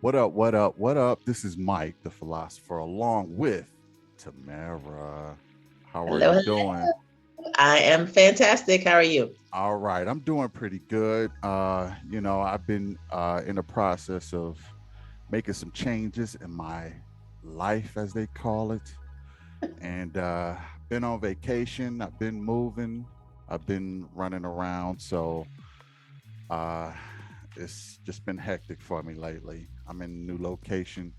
What up? What up? What up? This is Mike, the philosopher, along with Tamara. How are Hello, you hello. doing? I am fantastic. How are you? All right, I'm doing pretty good. I've been in the process of making some changes in my life, as they call it, and been on vacation. I've been moving. I've been running around, so uh, it's just been hectic for me lately. I'm in a new location,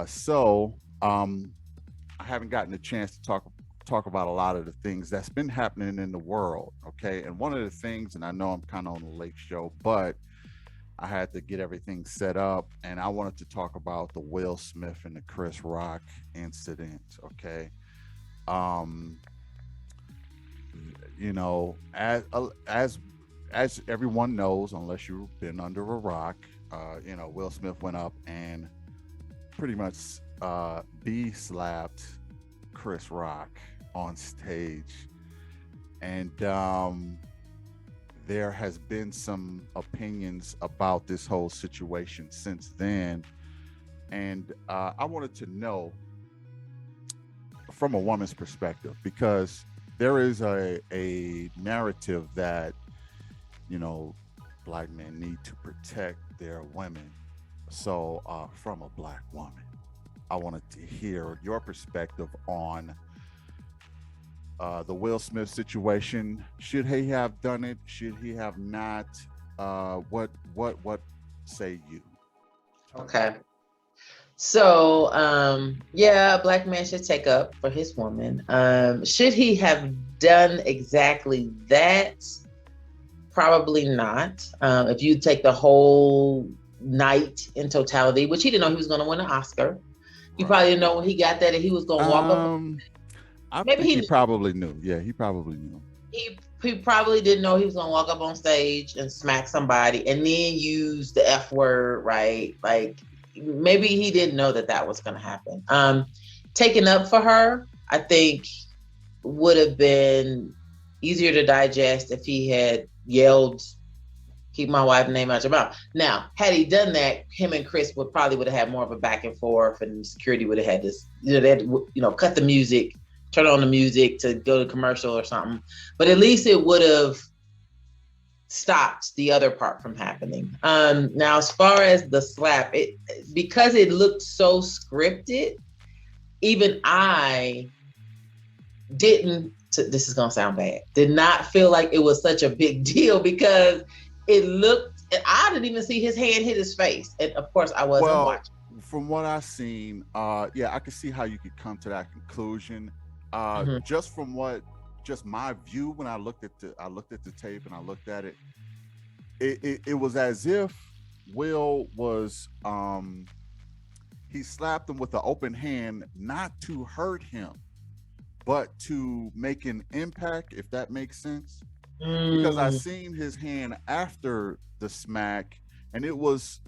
so I haven't gotten a chance to talk about a lot of the things that's been happening in the world. Okay, and one of the things, and I know I'm kind of on a late show, but I had to get everything set up, and I wanted to talk about the Will Smith and the Chris Rock incident. Okay, um, you know, as everyone knows, unless you've been under a rock, Will Smith went up and pretty much B slapped Chris Rock on stage, and there has been some opinions about this whole situation since then, and I wanted to know from a woman's perspective because there is a narrative that you know black men need to protect their women. So from a black woman, I wanted to hear your perspective on the Will Smith situation. Should he have done it? Should he have not? What say you? Okay. So, a black man should take up for his woman. Should he have done exactly that? Probably not. If you take the whole night in totality, which he didn't know he was going to win an Oscar. He Right. probably didn't know when he got that he was going to walk up. Um, I Maybe think he he knew. probably knew. Yeah, he probably knew. He probably didn't know he was gonna walk up on stage and smack somebody and then use the F word, right? Like maybe he didn't know that that was gonna happen. Taking up for her, I think would have been easier to digest if he had yelled, "Keep my wife's name out your mouth." Now, had he done that, him and Chris would have had more of a back and forth, and security would have had this. They had to, cut the music, turn on the music to go to commercial or something. But at least it would have stopped the other part from happening. Now, as far as the slap, it because it looked so scripted, even I didn't. This is gonna sound bad. Did not feel like it was such a big deal because it looked. I didn't even see his hand hit his face, and of course, I wasn't Well, watching. from what I've seen, yeah, I can see how you could come to that conclusion. Mhm. Just my view when I looked at the tape and I looked at it. It was as if Will was he slapped him with an open hand, not to hurt him, but to make an impact, if that makes sense. Because I Mm, seen his hand after the smack, and it was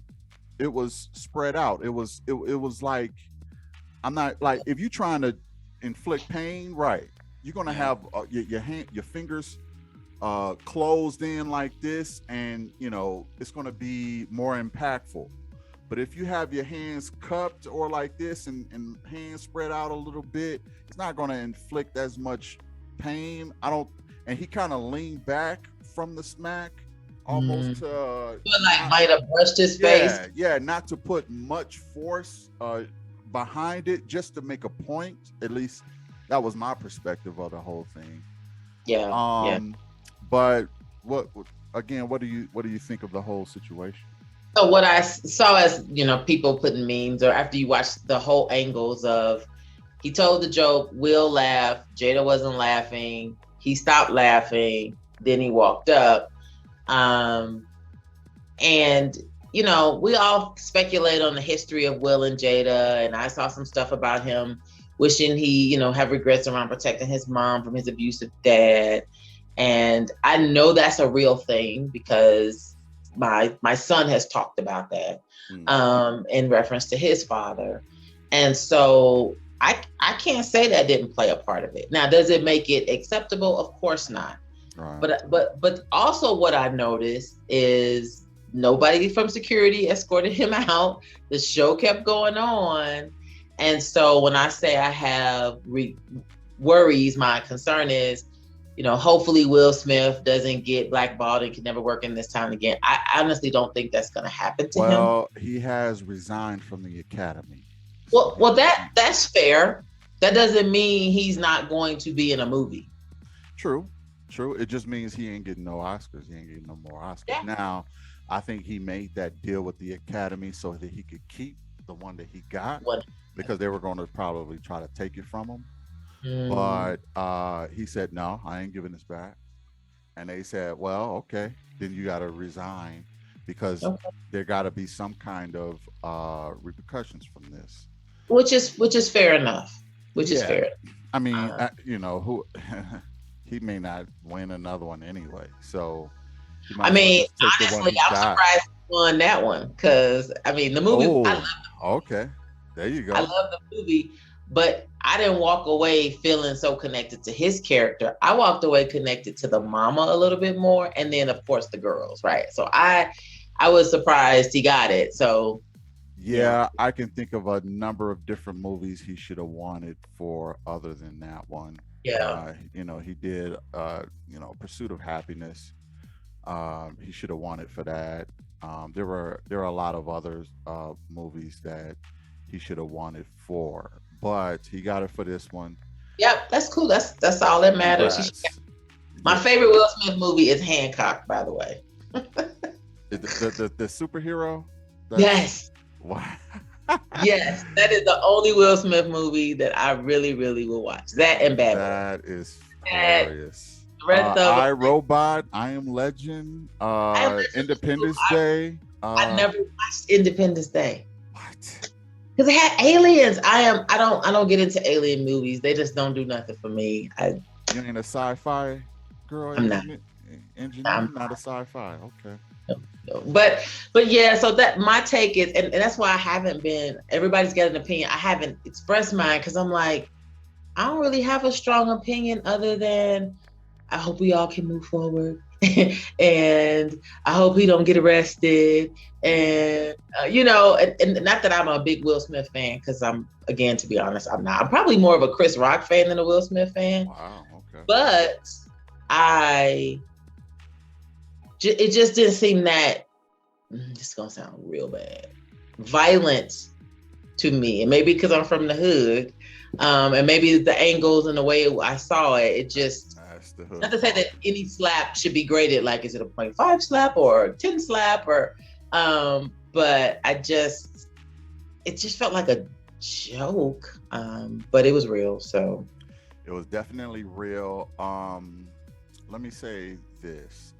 spread out. It was like I'm not like if you're trying to inflict pain, right? You're gonna yeah. have your fingers closed in like this, and it's gonna be more impactful. But if you have your hands cupped or like this and hands spread out a little bit, it's not gonna inflict as much pain. I don't. And he kind of leaned back from the smack, almost Mm. to Feel like not might have brushed his face. yeah, not to put much force behind it, just to make a point. At least that was my perspective of the whole thing. Yeah, yeah. Um, but what again? What do you think of the whole situation? So what I saw as people putting memes, or after you watch the whole angles of, he told the joke, Will laugh, Jada wasn't laughing, he stopped laughing, then he walked up. Um, and we all speculate on the history of Will and Jada, and I saw some stuff about him wishing he, have regrets around protecting his mom from his abusive dad. And I know that's a real thing because my son has talked about that Mm, in reference to his father. And so I can't say that didn't play a part of it. Now, does it make it acceptable? Of course not. right. But also what I noticed is nobody from security escorted him out. The show kept going on. And so when I say I have worries, my concern is, hopefully Will Smith doesn't get blackballed and can never work in this town again. I honestly don't think that's going to happen to him. Well, he has resigned from the Academy. Well, that's fair. That doesn't mean he's not going to be in a movie. True. It just means he ain't getting no Oscars. He ain't getting no more Oscars. Yeah. Now, I think he made that deal with the Academy so that he could keep the one that he got, because they were going to probably try to take it from him. But he said, no, I ain't giving this back. And they said, well, okay, then you got to resign, because there got to be some kind of repercussions from this. Which is fair enough. Is fair. I mean, who he may not win another one anyway. So, honestly, I'm surprised he won that one, because the movie. I love the movie. Okay, there you go. I love the movie, but I didn't walk away feeling so connected to his character. I walked away connected to the mama a little bit more, and then of course the girls, right? So I was surprised he got it. So. Yeah, I can think of a number of different movies he should have wanted for other than that one. Yeah. He did, Pursuit of Happiness. He should have won it for that. There are a lot of other movies that he should have won it for, but he got it for this one. Yep, that's cool. That's all that matters. My favorite Will Smith movie is Hancock, by the way. the superhero? Yes. Wow. Yes, that is the only Will Smith movie that I really, really will watch. That and Bad Boys. That is hilarious. I, Robot, I Am Legend, Independence Day. I never watched Independence Day. What? Because it had aliens. I don't get into alien movies. They just don't do nothing for me. You ain't a sci-fi girl? I'm not. Engineer? I'm not a sci-fi. Okay. But yeah, so that my take is, and that's why I haven't been, everybody's got an opinion. I haven't expressed mine, because I'm like, I don't really have a strong opinion other than I hope we all can move forward. And I hope he don't get arrested. And, and not that I'm a big Will Smith fan, because again, to be honest, I'm not. I'm probably more of a Chris Rock fan than a Will Smith fan. Wow, okay. But it just didn't seem that, this is going to sound real bad, violent to me. And maybe because I'm from the hood, and maybe the angles and the way I saw it, it just, not to say that any slap should be graded, like, is it a 0.5 slap or a 10 slap or, but it just felt like a joke, but it was real, so. It was definitely real. Let me say this.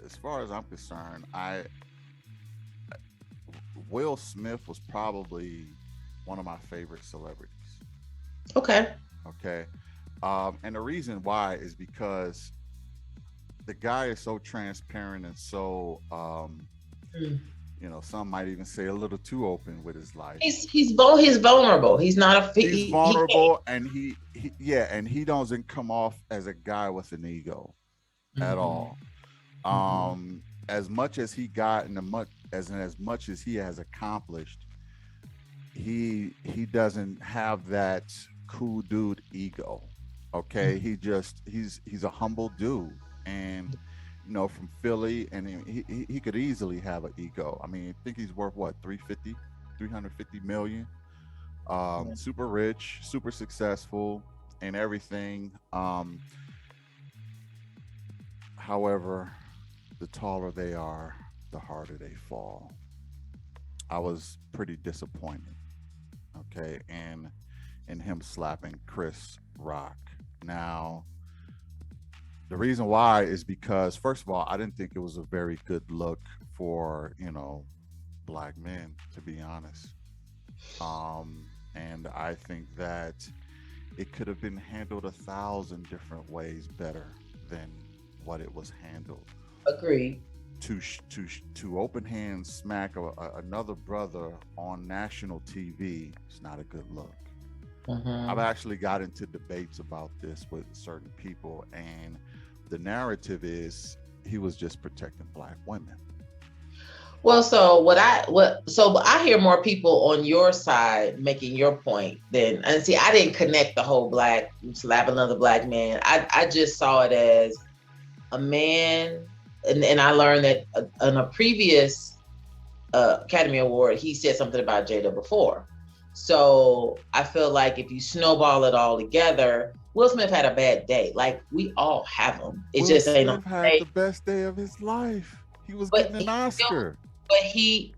As far as I'm concerned, Will Smith was probably one of my favorite celebrities. Okay. And the reason why is because the guy is so transparent and so, some might even say a little too open with his life. He's vulnerable. He's not he's vulnerable, and he doesn't come off as a guy with an ego at all. As much as he got and as much as he has accomplished, he doesn't have that cool dude ego. Okay, he's a humble dude, and from Philly, and he could easily have an ego. I mean, I think he's worth what, 350 million. Super rich, super successful, and everything. However, the taller they are, the harder they fall. I was pretty disappointed, okay, in him slapping Chris Rock. Now, the reason why is because, first of all, I didn't think it was a very good look for, black men, to be honest. And I think that it could have been handled 1,000 different ways better than what it was handled. Agreed. To open hand smack another brother on national TV is not a good look. I've actually got into debates about this with certain people, and the narrative is he was just protecting black women. Well, so I hear more people on your side making your point than, and see, I didn't connect the whole black slap another black man. I just saw it as a man, and I learned that in a previous Academy Award, he said something about Jada before. So I feel like if you snowball it all together, Will Smith had a bad day. Like we all have them. It Will just ain't on Smith had day. the best day of his life. He was But getting an Oscar. but he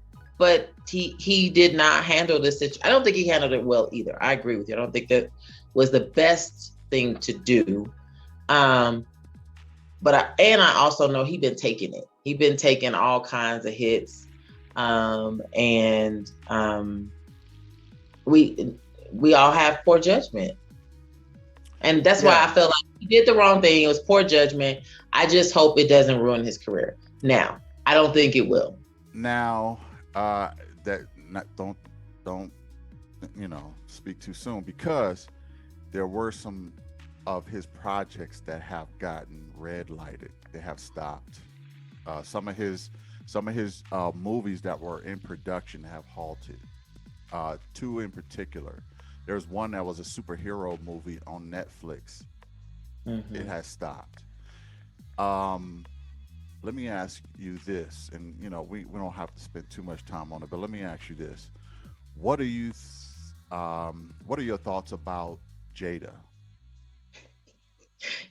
he did not handle this situation. I don't think he handled it well either. I agree with you. I don't think that was the best thing to do. But I also know he been taking it. He been taking all kinds of hits. And we all have poor judgment. And that's why I feel like he did the wrong thing. It was poor judgment. I just hope it doesn't ruin his career. Now, I don't think it will. Now, don't speak too soon, because there were some of his projects that have gotten red lighted. They have stopped. Some of his movies that were in production have halted. Two in particular. There's one that was a superhero movie on Netflix. Mm-hmm. It has stopped. Let me ask you this, and we don't have to spend too much time on it, but let me ask you this: what are your thoughts about Jada?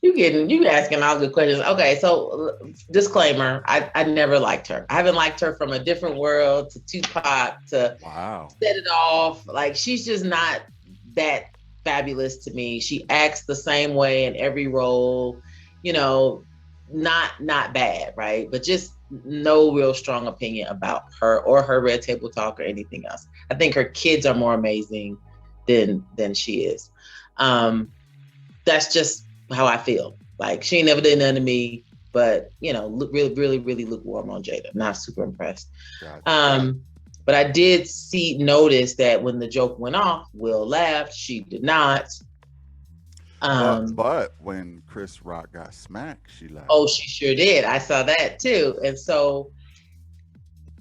You asking all good questions. Okay, so disclaimer: I never liked her. I haven't liked her from A Different World to Tupac to Set It Off. Like, she's just not that fabulous to me. She acts the same way in every role. Not bad, right? But just no real strong opinion about her or her Red Table Talk or anything else. I think her kids are more amazing than she is. That's just how I feel. Like, she ain't never did nothing to me, but really, really, really lukewarm on Jada. Not super impressed. But I did notice that when the joke went off, Will laughed, she did not. But when Chris Rock got smacked, she laughed. Oh, she sure did. I saw that too. And so,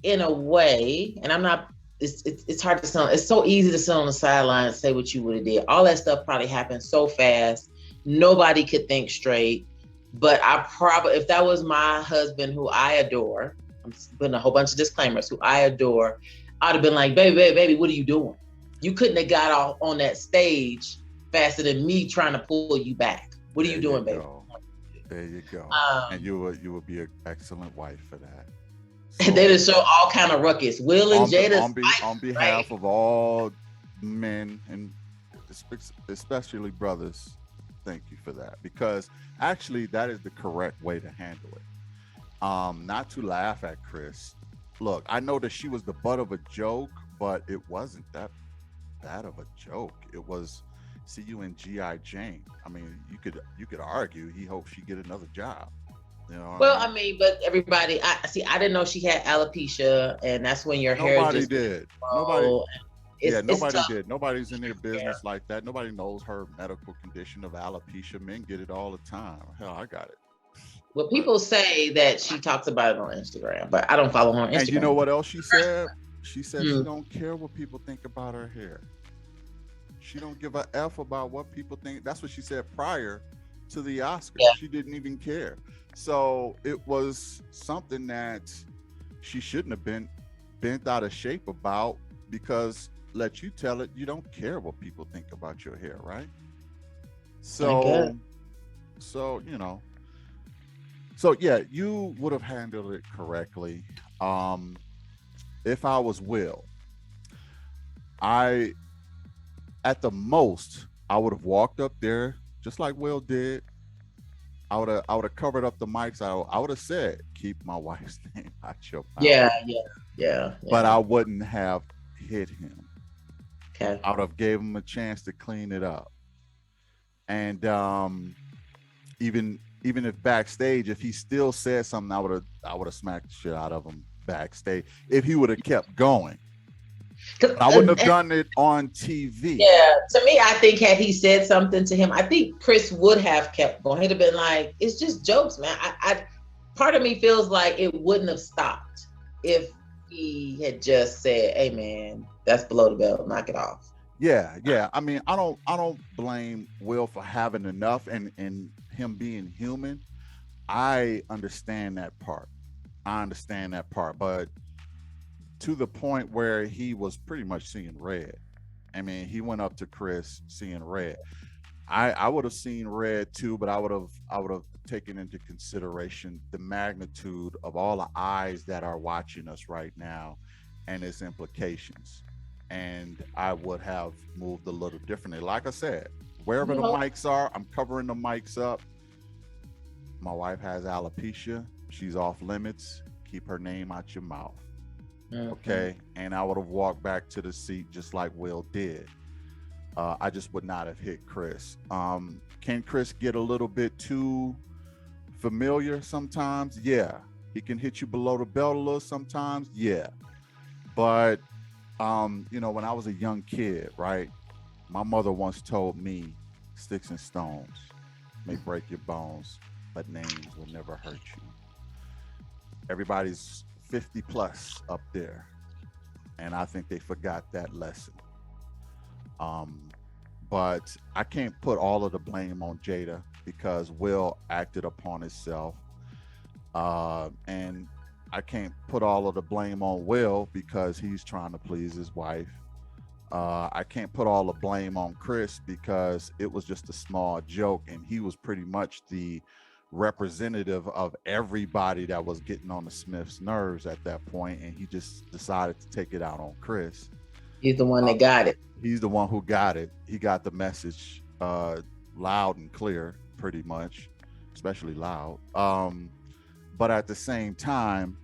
in a way, and I'm not. It's hard to sound. It's so easy to sit on the sideline and say what you would have did. All that stuff probably happened so fast, nobody could think straight. But if that was my husband, who I adore, I'm putting a whole bunch of disclaimers, who I adore, I'd have been like, baby, what are you doing? You couldn't have got off on that stage faster than me trying to pull you back. What are you doing, baby? There you go. And you would be an excellent wife for that. So, they just show all kind of ruckus. Will and Jada on behalf of all men, and especially brothers, thank you for that, because actually that is the correct way to handle it. Not to laugh at Chris. Look, I know that she was the butt of a joke, but it wasn't that bad of a joke. It was, see you in G.I. Jane. I mean, you could argue he hopes she get another job. Well, I mean, but everybody, I didn't know she had alopecia, and that's when your hair just did. Nobody did. Nobody's in their business like that. Nobody knows her medical condition of alopecia. Men get it all the time. Hell, I got it. Well, people say that she talks about it on Instagram, but I don't follow her on Instagram. And you know what else she said? She said she don't care what people think about her hair. She don't give a F about what people think. That's what she said prior to the Oscars. Yeah. She didn't even care. So it was something that she shouldn't have been bent out of shape about, because let you tell it, you don't care what people think about your hair, right? So yeah, you would have handled it correctly. If I was Will, at the most, I would have walked up there just like Will did. I would have covered up the mics. I would have said, "Keep my wife's name out your mouth." Yeah. But I wouldn't have hit him. Okay. I would have gave him a chance to clean it up. And even if backstage, if he still said something, I would have smacked the shit out of him backstage if he would have kept going. I wouldn't have done it on TV. Yeah, to me, I think had he said something to him, I think Chris would have kept going. He'd have been like, "It's just jokes, man." Part of me feels like it wouldn't have stopped if he had just said, "Hey, man, that's below the belt. Knock it off." Yeah. I mean, I don't blame Will for having enough and him being human. I understand that part. But to the point where he was pretty much seeing red. I mean, he went up to Chris seeing red. I would have seen red too, but I would have taken into consideration the magnitude of all the eyes that are watching us right now and its implications. And I would have moved a little differently. Like I said, wherever the mics are, I'm covering the mics up. My wife has alopecia. She's off limits. Keep her name out your mouth. Okay. And I would have walked back to the seat just like Will did. I just would not have hit Chris. Can Chris get a little bit too familiar sometimes? Yeah. He can hit you below the belt a little sometimes. Yeah. But, when I was a young kid, right, my mother once told me, sticks and stones may break your bones, but names will never hurt you. Everybody's 50 plus up there. And I think they forgot that lesson. But I can't put all of the blame on Jada because Will acted upon himself. And I can't put all of the blame on Will because he's trying to please his wife. I can't put all the blame on Chris because it was just a small joke and he was pretty much the representative of everybody that was getting on the Smiths' nerves at that point, and he just decided to take it out on Chris. He's the one that got it. He's the one who got it. He got the message loud and clear, pretty much, especially loud. But at the same time,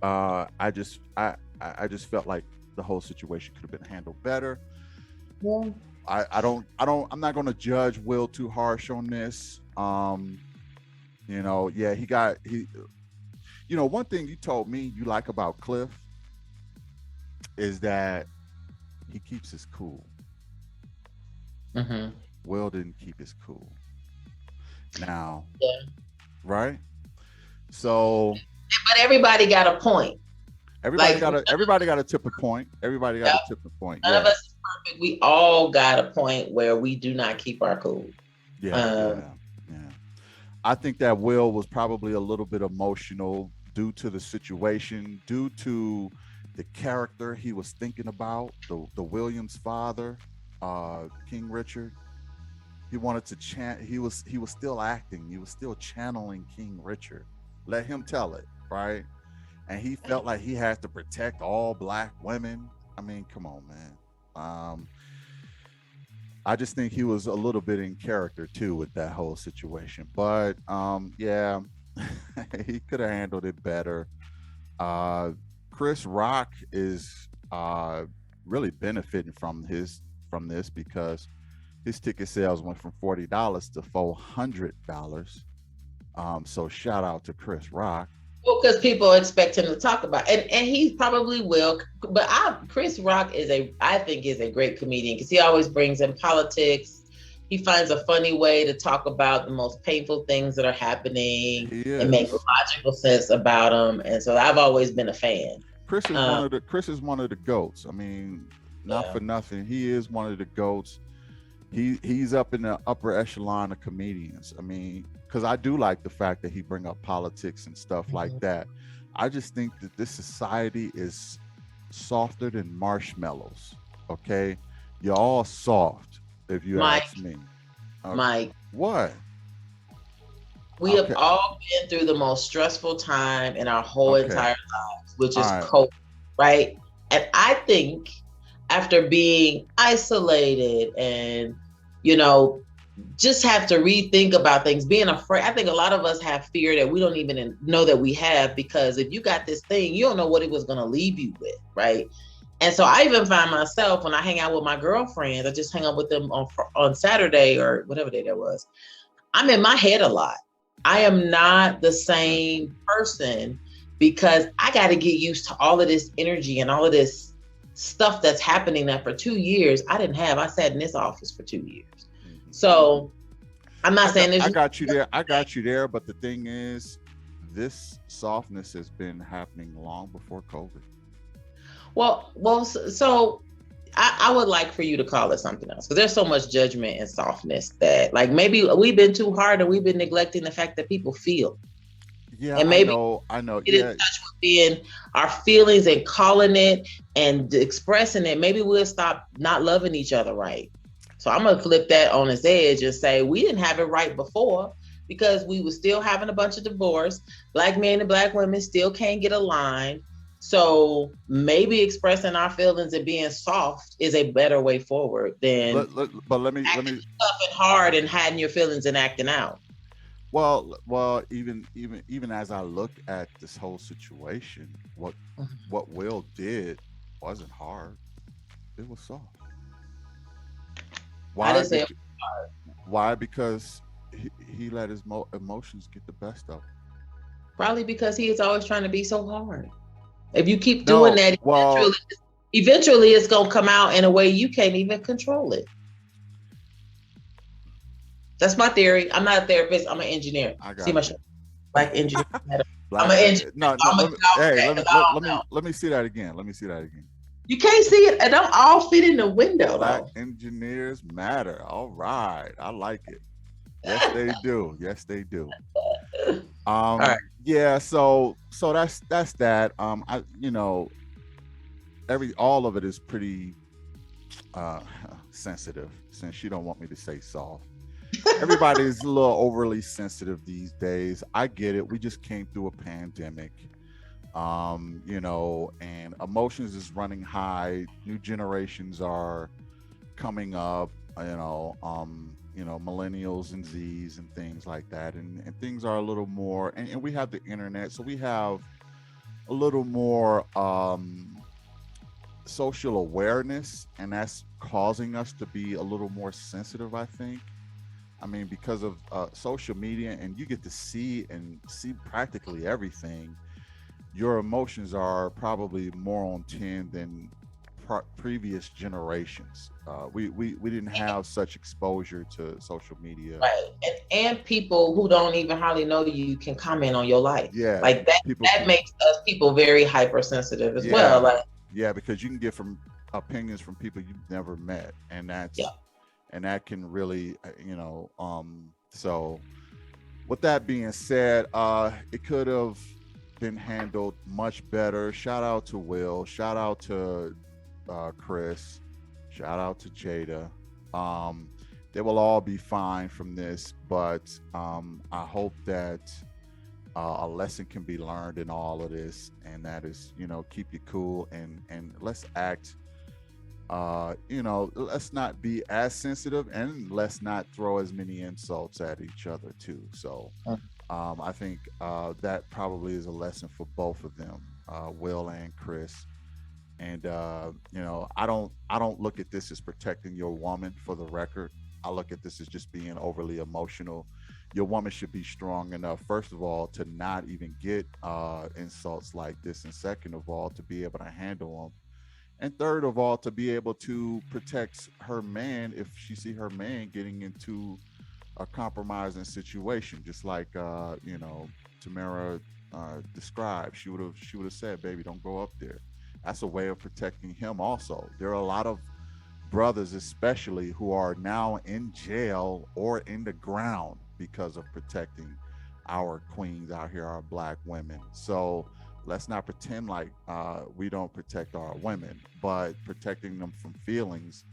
I just felt like the whole situation could have been handled better. Yeah. I'm not going to judge Will too harsh on this. One thing you told me you like about Cliff is that he keeps his cool. Will didn't keep his cool. Now, right? So, but everybody got a point. Everybody got a tip of point. Everybody got a tip of point. None of us is perfect. We all got a point where we do not keep our cool. Yeah. I think that Will was probably a little bit emotional due to the situation, due to the character he was thinking about, the Williams father, King Richard. He wanted to chant. He was still acting. He was still channeling King Richard. Let him tell it, right? And he felt like he had to protect all Black women. I mean, come on, man. I just think he was a little bit in character too with that whole situation. But he could have handled it better. Chris Rock is really benefiting from this because his ticket sales went from $40 to $400. So shout out to Chris Rock. Well, because people expect him to talk about it. And he probably will. But Chris Rock I think is a great comedian because he always brings in politics. He finds a funny way to talk about the most painful things that are happening and make logical sense about them. And so I've always been a fan. Chris is one of the GOATs. I mean, not for nothing. He is one of the GOATs. He's up in the upper echelon of comedians. I mean, because I do like the fact that he bring up politics and stuff like that. I just think that this society is softer than marshmallows. Okay, you're all soft if you ask me. Mike, what? We have all been through the most stressful time in our whole entire lives, which is COVID, right? And I think after being isolated and just have to rethink about things, being afraid. I think a lot of us have fear that we don't even know that we have, because if you got this thing, you don't know what it was going to leave you with, right? And so I even find myself when I hang out with my girlfriends, I just hang out with them on Saturday or whatever day that was. I'm in my head a lot. I am not the same person because I got to get used to all of this energy and all of this stuff that's happening that for 2 years I didn't have. I sat in this office for 2 years. So I'm not saying this. I got you there. But the thing is, this softness has been happening long before COVID. So I would like for you to call it something else, because there's so much judgment and softness that, like, maybe we've been too hard and we've been neglecting the fact that people feel. Yeah, And I maybe know. I know. get in Yeah. touch with being our feelings and calling it and expressing it. Maybe we'll stop not loving each other right. So I'm gonna flip that on its edge and say we didn't have it right before, because we were still having a bunch of divorce. Black men and black women still can't get aligned. So maybe expressing our feelings and being soft is a better way forward than But let me acting tough and hard and hiding your feelings and acting out. well, even as I look at this whole situation, what Will did wasn't hard. It was soft. I Why? didn't say it. Why? Because he let his emotions get the best of him. Probably because he is always trying to be so hard. If you keep doing No, that, well, eventually it's gonna come out in a way you can't even control it. That's my theory. I'm not a therapist. I'm an engineer. I See got my you. show? Black engineer. I'm Black, an engineer. no, I'm no. a Hey, because I don't know. let me see that again. Let me see that again. You can't see it. It don't all fit in the window Black though. engineers matter. All right, I like it. Yes, they do. Yes, they do. All right. Yeah. So that's that. I all of it is pretty uh sensitive, since you don't want me to say soft. Everybody's a little overly sensitive these days. I get it. We just came through a pandemic. And emotions is running high. New generations are coming up, millennials and Z's and things like that. And things are a little more, and we have the internet, so we have a little more social awareness, and that's causing us to be a little more sensitive, I think. I mean, because of social media, and you get to see practically everything. Your emotions are probably more on 10 than previous generations. We didn't have such exposure to social media. Right. And people who don't even hardly know you can comment on your life. Yeah, Like that makes us people very hypersensitive as well. Like, yeah, because you can get from opinions from people you've never met, and that can really, so with that being said, it could have been handled much better. Shout out to Will, shout out to Chris, shout out to Jada. They will all be fine from this, but I hope that a lesson can be learned in all of this, and that is, keep you cool, and let's act, let's not be as sensitive, and let's not throw as many insults at each other too. So I think that probably is a lesson for both of them, Will and Chris. And I don't look at this as protecting your woman, for the record. I look at this as just being overly emotional. Your woman should be strong enough, first of all, to not even get insults like this, and second of all, to be able to handle them, and third of all, to be able to protect her man if she see her man getting into a compromising situation, just like Tamara described. She would have said, "Baby, don't go up there." That's a way of protecting him. Also, there are a lot of brothers, especially, who are now in jail or in the ground because of protecting our queens out here, our black women. So let's not pretend like we don't protect our women, but protecting them from feelings.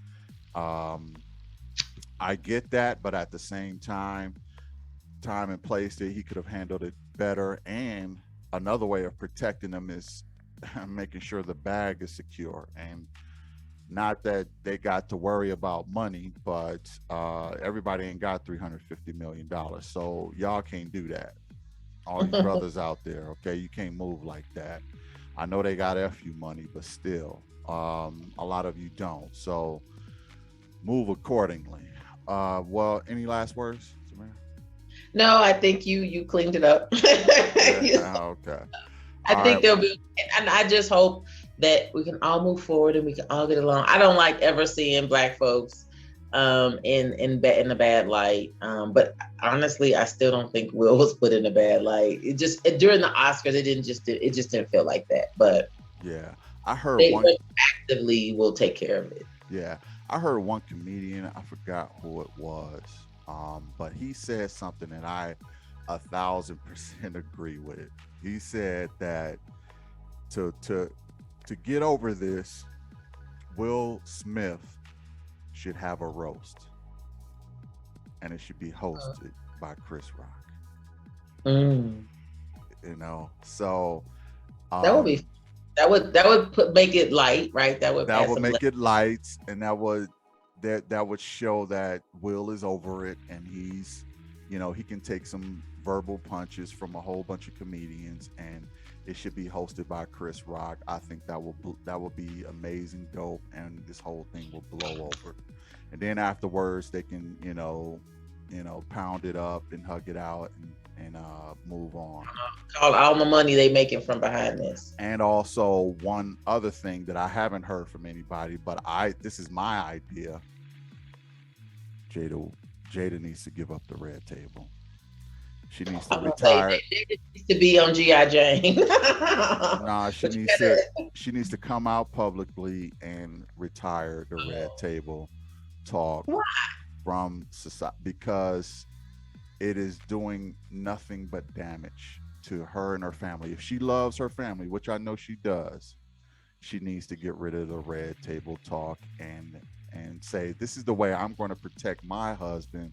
I get that, but at the same time and place, that he could have handled it better. And another way of protecting them is making sure the bag is secure, and not that they got to worry about money, but everybody ain't got $350 million, so y'all can't do that. All you brothers out there, okay, you can't move like that. I know they got FU money, but still, a lot of you don't, so move accordingly. Well, any last words, Samara? no, I think you cleaned it up. Okay. I think there'll be, and I just hope that we can all move forward and we can all get along. I don't like ever seeing black folks in a bad light. But honestly, I still don't think Will was put in a bad light. It just during the Oscars, it just didn't feel like that. But yeah, I heard They one. actively will take care of it. Yeah, I heard one comedian. I forgot who it was, but he said something that I 1,000% agree with. He said that to to to get over this, Will Smith should have a roast, and it should be hosted by Chris Rock. Mm. So That would be um, make it light, right? That would that add would some. make it lights, and that would show that Will is over it, and he can take some verbal punches from a whole bunch of comedians, and it should be hosted by Chris Rock. I think that will be amazing, dope, and this whole thing will blow over. And then afterwards, they can pound it up and hug it out and move on. Call all the money they making from behind this. And also one other thing that I haven't heard from anybody, but this is my idea. Jada needs to give up the red table. She needs to retire. They needs to be on GI Jane. Nah, she needs to come out publicly and retire the red table talk Why? from society, because it is doing nothing but damage to her and her family. If she loves her family, which I know she does, she needs to get rid of the red table talk and say, this is the way I'm going to protect my husband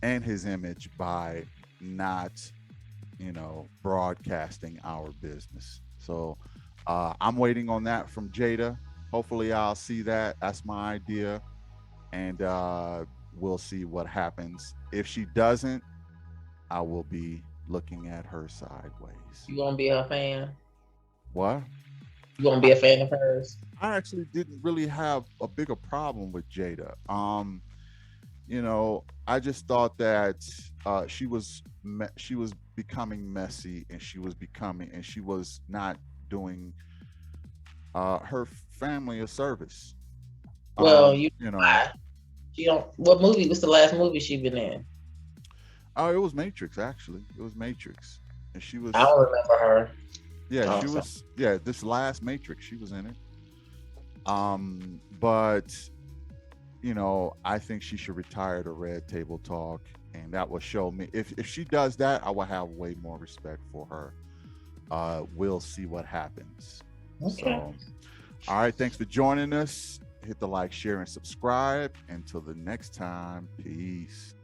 and his image by not broadcasting our business. So I'm waiting on that from Jada. Hopefully I'll see that. That's my idea, and we'll see what happens. If she doesn't, I will be looking at her sideways. You gonna be her fan? What? You gonna be a fan of hers? I actually didn't really have a bigger problem with Jada. I just thought that she was becoming messy, and she was not doing her family a service. Well, You know, she don't. What movie was the last movie she been in? Oh, it was Matrix, actually. It was Matrix, and she was. I don't remember her. Yeah, she was. Yeah, this last Matrix, she was in it. But I think she should retire the red table talk, and that will show me, if she does that, I will have way more respect for her. We'll see what happens. Okay. So, all right, thanks for joining us. Hit the like, share, and subscribe. Until the next time, peace.